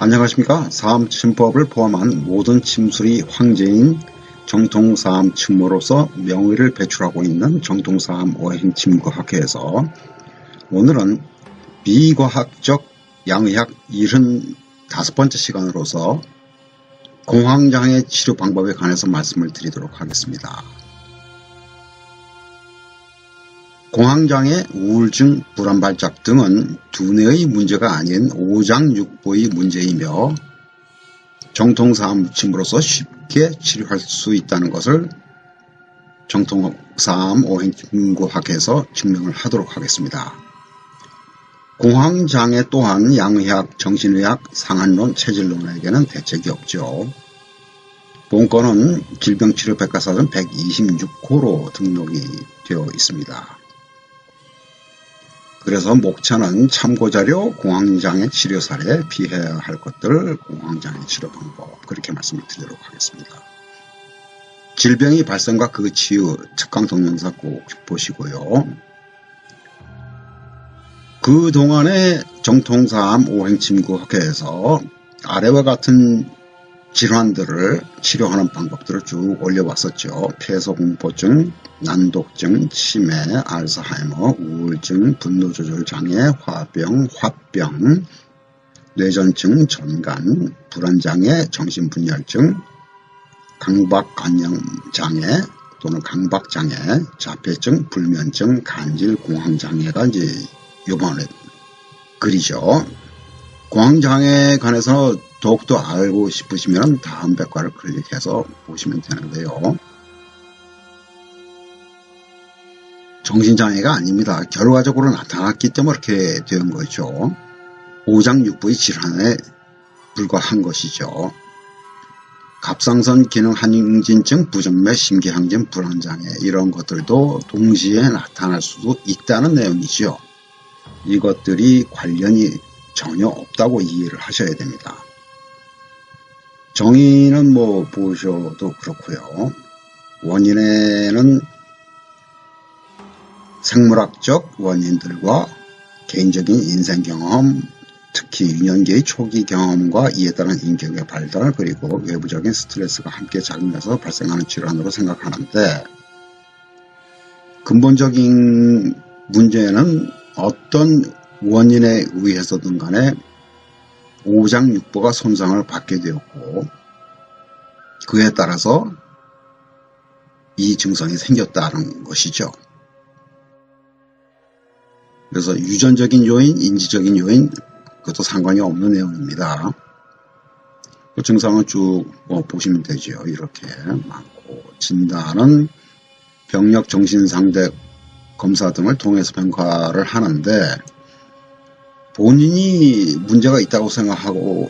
안녕하십니까. 사암침법을 포함한 모든 침술이 황제인 정통사암침모로서 명의를 배출하고 있는 정통사암 오행침구학회에서 오늘은 비과학적 양의학 75번째 시간으로서 공황장애 치료 방법에 관해서 말씀을 드리도록 하겠습니다. 공황장애, 우울증, 불안발작 등은 두뇌의 문제가 아닌 오장육부의 문제이며 정통사암침으로서 쉽게 치료할 수 있다는 것을 정통사암 오행침구학에서 증명을 하도록 하겠습니다. 공황장애 또한 양의학, 정신의학, 상한론, 체질론에게는 대책이 없죠. 본건은 질병치료백과사전 126호로 등록이 되어 있습니다. 그래서 목차는 참고자료, 공황장애 치료 사례, 피해야 할 것들, 공황장애 치료 방법, 그렇게 말씀을 드리도록 하겠습니다. 질병의 발생과 그 치유, 특강 동영상 꼭 보시고요. 그동안에 정통사암 오행침구학회에서 아래와 같은 질환들을 치료하는 방법들을 쭉 올려봤었죠. 폐소공포증, 난독증, 치매, 알츠하이머, 우울증, 분노조절장애, 화병, 화병, 뇌전증, 전간, 불안장애, 정신분열증, 강박관념장애 또는 강박장애, 자폐증, 불면증, 간질, 공황장애가 이제 요번에 글이죠. 공황장애에 관해서 더욱더 알고 싶으시면 다음 백과를 클릭해서 보시면 되는데요. 정신장애가 아닙니다. 결과적으로 나타났기 때문에 이렇게 된 거죠. 오장육부의 질환에 불과한 것이죠. 갑상선 기능 항진증, 부정맥, 심기항진, 불안장애 이런 것들도 동시에 나타날 수도 있다는 내용이죠. 이것들이 관련이 전혀 없다고 이해를 하셔야 됩니다. 정의는 보셔도 그렇고요. 원인에는 생물학적 원인들과 개인적인 인생 경험, 특히 유년기의 초기 경험과 이에 따른 인격의 발달 그리고 외부적인 스트레스가 함께 작용해서 발생하는 질환으로 생각하는데, 근본적인 문제는 어떤 원인에 의해서든 간에 오장육부가 손상을 받게 되었고 그에 따라서 이 증상이 생겼다는 것이죠. 그래서 유전적인 요인, 인지적인 요인 그것도 상관이 없는 내용입니다. 그 증상은 쭉 보시면 되죠. 이렇게 많고 진단은 병력 정신상대 검사 등을 통해서 평가를 하는데 본인이 문제가 있다고 생각하고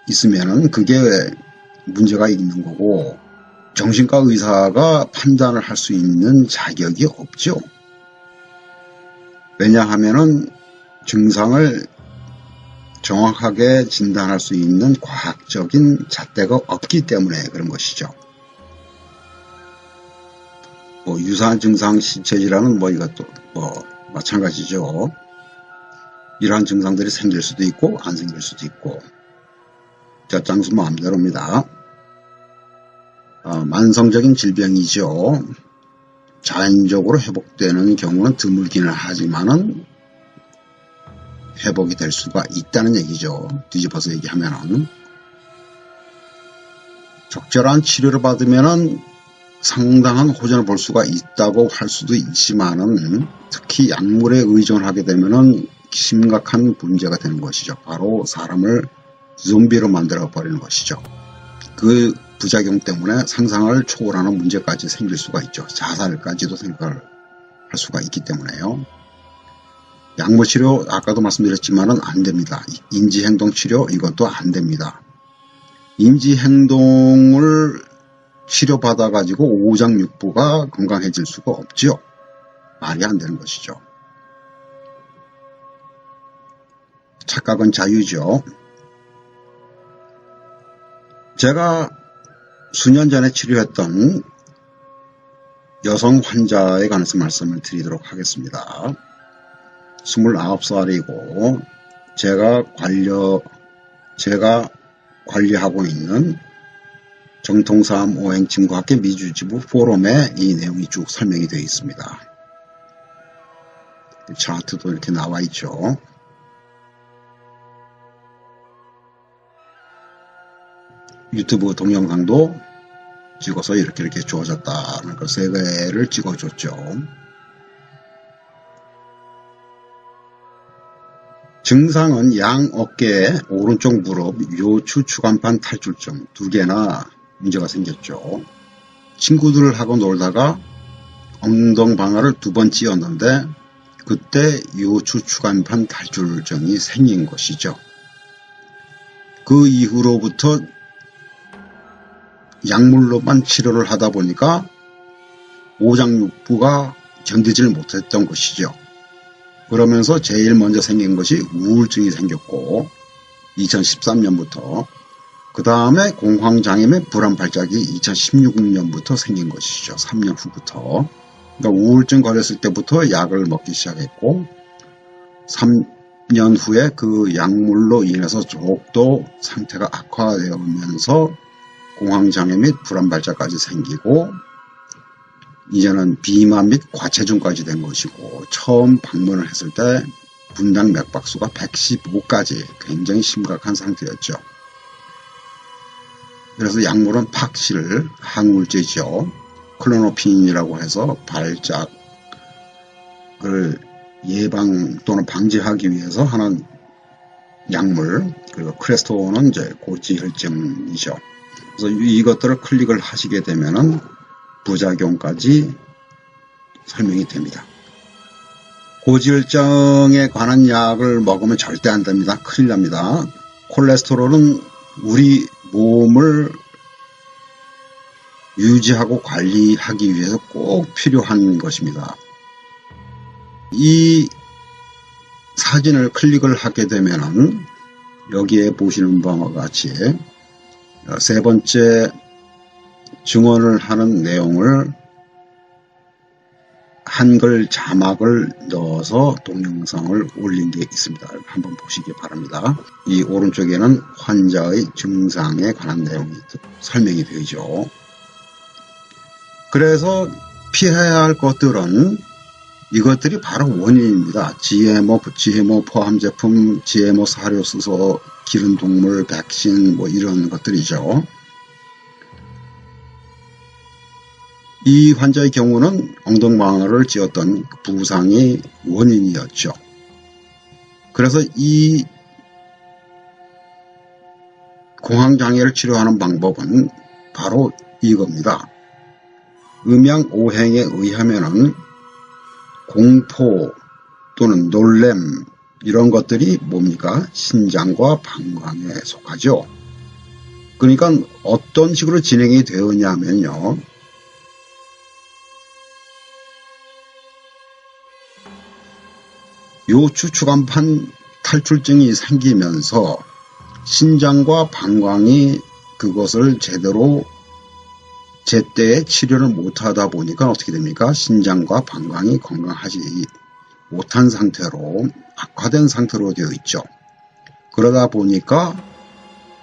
있으면은 그게 문제가 있는 거고 정신과 의사가 판단을 할 수 있는 자격이 없죠. 왜냐하면은 증상을 정확하게 진단할 수 있는 과학적인 잣대가 없기 때문에 그런 것이죠. 유사한 증상 신체질환은 이것도 마찬가지죠. 이러한 증상들이 생길 수도 있고 안 생길 수도 있고 젖장수 마음대로입니다. 만성적인 질병이죠. 자연적으로 회복되는 경우는 드물기는 하지만은 회복이 될 수가 있다는 얘기죠. 뒤집어서 얘기하면은 적절한 치료를 받으면은 상당한 호전을 볼 수가 있다고 할 수도 있지만은 특히 약물에 의존하게 되면은 심각한 문제가 되는 것이죠. 바로 사람을 좀비로 만들어 버리는 것이죠. 그 부작용 때문에 상상을 초월하는 문제까지 생길 수가 있죠. 자살까지도 생각을 할 수가 있기 때문에요. 약물 치료 아까도 말씀드렸지만은 안 됩니다. 인지행동 치료 이것도 안 됩니다. 인지행동을 치료받아 가지고 오장육부가 건강해질 수가 없죠. 말이 안 되는 것이죠. 착각은 자유죠. 제가 수년 전에 치료했던 여성 환자에 관해서 말씀을 드리도록 하겠습니다. 29살이고 제가 제가 관리하고 있는 정통사암 오행침구학회 미주지부 포럼에 이 내용이 쭉 설명이 되어 있습니다. 차트도 이렇게 나와 있죠. 유튜브 동영상도 찍어서 이렇게 주어졌다는 걸 3개를 찍어줬죠. 증상은 양 어깨, 오른쪽 무릎, 요추 추간판 탈출증 2개나 문제가 생겼죠. 친구들하고 놀다가 엉덩방아를 2번 찧었는데 그때 요추 추간판 탈출증이 생긴 것이죠. 그 이후로부터 약물로만 치료를 하다 보니까 오장육부가 견디질 못했던 것이죠. 그러면서 제일 먼저 생긴 것이 우울증이 생겼고 2013년부터 그 다음에 공황장애 및 불안발작이 2016년부터 생긴 것이죠. 3년 후부터. 그러니까 우울증 걸렸을 때부터 약을 먹기 시작했고 3년 후에 그 약물로 인해서 더욱더 상태가 악화되면서 공황장애 및 불안발작까지 생기고 이제는 비만 및 과체중까지 된 것이고 처음 방문을 했을 때 분당 맥박수가 115까지 굉장히 심각한 상태였죠. 그래서 약물은 팍실, 항우울제죠. 클로노핀이라고 해서 발작을 예방 또는 방지하기 위해서 하는 약물, 그리고 크레스토는 이제 고지혈증이죠. 그래서 이것들을 클릭을 하시게 되면은 부작용까지 설명이 됩니다. 고지혈증에 관한 약을 먹으면 절대 안 됩니다. 큰일 납니다. 콜레스테롤은 우리 몸을 유지하고 관리하기 위해서 꼭 필요한 것입니다. 이 사진을 클릭을 하게 되면은 여기에 보시는 바와 같이 3번째 증언을 하는 내용을 한글 자막을 넣어서 동영상을 올린 게 있습니다. 한번 보시기 바랍니다. 이 오른쪽에는 환자의 증상에 관한 내용이 설명이 되죠. 그래서 피해야 할 것들은 이것들이 바로 원인입니다. GMO 포함 제품, GMO 사료 써서 기른 동물, 백신 뭐 이런 것들이죠. 이 환자의 경우는 엉덩방아를 찧었던 부상이 원인이었죠. 그래서 이 공황장애를 치료하는 방법은 바로 이겁니다. 음양오행에 의하면은 공포 또는 놀램 이런 것들이 뭡니까? 신장과 방광에 속하죠. 그러니까 어떤 식으로 진행이 되었냐면요. 요추 추간판 탈출증이 생기면서 신장과 방광이 그것을 제때에 치료를 못하다 보니까 어떻게 됩니까? 신장과 방광이 건강하지 못한 상태로 악화된 상태로 되어 있죠. 그러다 보니까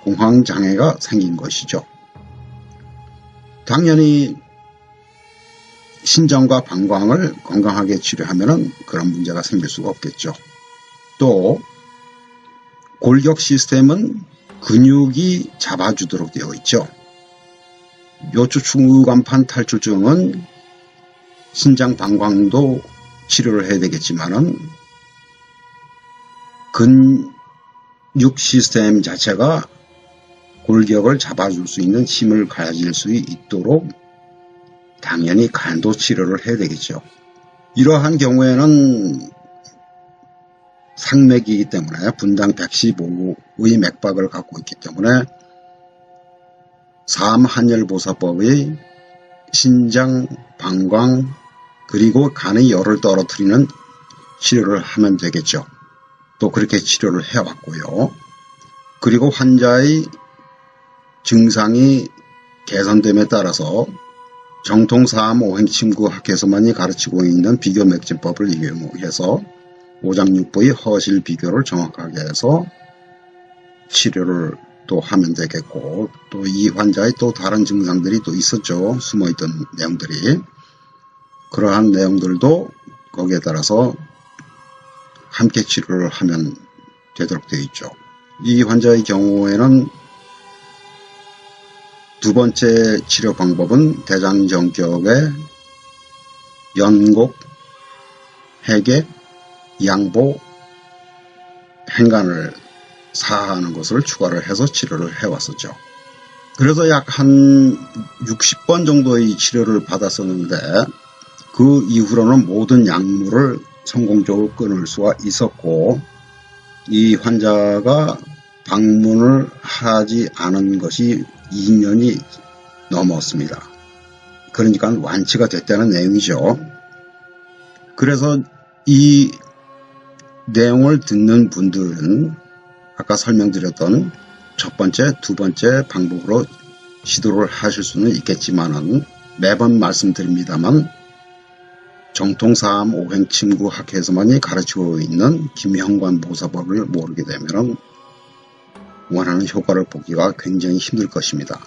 공황장애가 생긴 것이죠. 당연히 신장과 방광을 건강하게 치료하면 그런 문제가 생길 수가 없겠죠. 또 골격 시스템은 근육이 잡아주도록 되어 있죠. 요추 추간판 탈출증은 신장 방광도 치료를 해야 되겠지만은 근육 시스템 자체가 골격을 잡아줄 수 있는 힘을 가질 수 있도록 당연히 간도 치료를 해야 되겠죠. 이러한 경우에는 상맥이기 때문에 분당 115의 맥박을 갖고 있기 때문에 삼한열보사법의 신장, 방광, 그리고 간의 열을 떨어뜨리는 치료를 하면 되겠죠. 또 그렇게 치료를 해왔고요. 그리고 환자의 증상이 개선됨에 따라서 정통사암 오행침구학회에서만이 가르치고 있는 비교맥진법을 이용해서 오장육부의 허실 비교를 정확하게 해서 치료를 또 하면 되겠고, 또 이 환자의 또 다른 증상들이 또 있었죠. 숨어있던 내용들이. 그러한 내용들도 거기에 따라서 함께 치료를 하면 되도록 되어 있죠. 이 환자의 경우에는 두 번째 치료 방법은 대장정격의 연곡, 해계, 양보, 행간을 사하는 것을 추가를 해서 치료를 해왔었죠. 그래서 약 한 60번 정도의 치료를 받았었는데 그 이후로는 모든 약물을 성공적으로 끊을 수가 있었고, 이 환자가 방문을 하지 않은 것이 2년이 넘었습니다. 그러니까 완치가 됐다는 내용이죠. 그래서 이 내용을 듣는 분들은 아까 설명드렸던 첫 번째, 두 번째 방법으로 시도를 하실 수는 있겠지만은 매번 말씀드립니다만 정통사암 오행침구학회에서만이 가르치고 있는 김형관 보사법을 모르게 되면 원하는 효과를 보기가 굉장히 힘들 것입니다.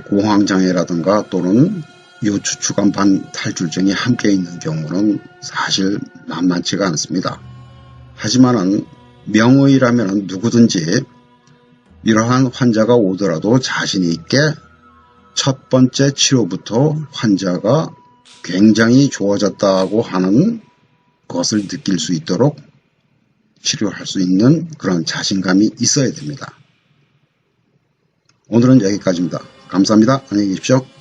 공황장애라든가 또는 요추추관 반탈출증이 함께 있는 경우는 사실 만만치가 않습니다. 하지만은 명의라면 누구든지 이러한 환자가 오더라도 자신 있게 첫 번째 치료부터 환자가 굉장히 좋아졌다고 하는 것을 느낄 수 있도록 치료할 수 있는 그런 자신감이 있어야 됩니다. 오늘은 여기까지입니다. 감사합니다. 안녕히 계십시오.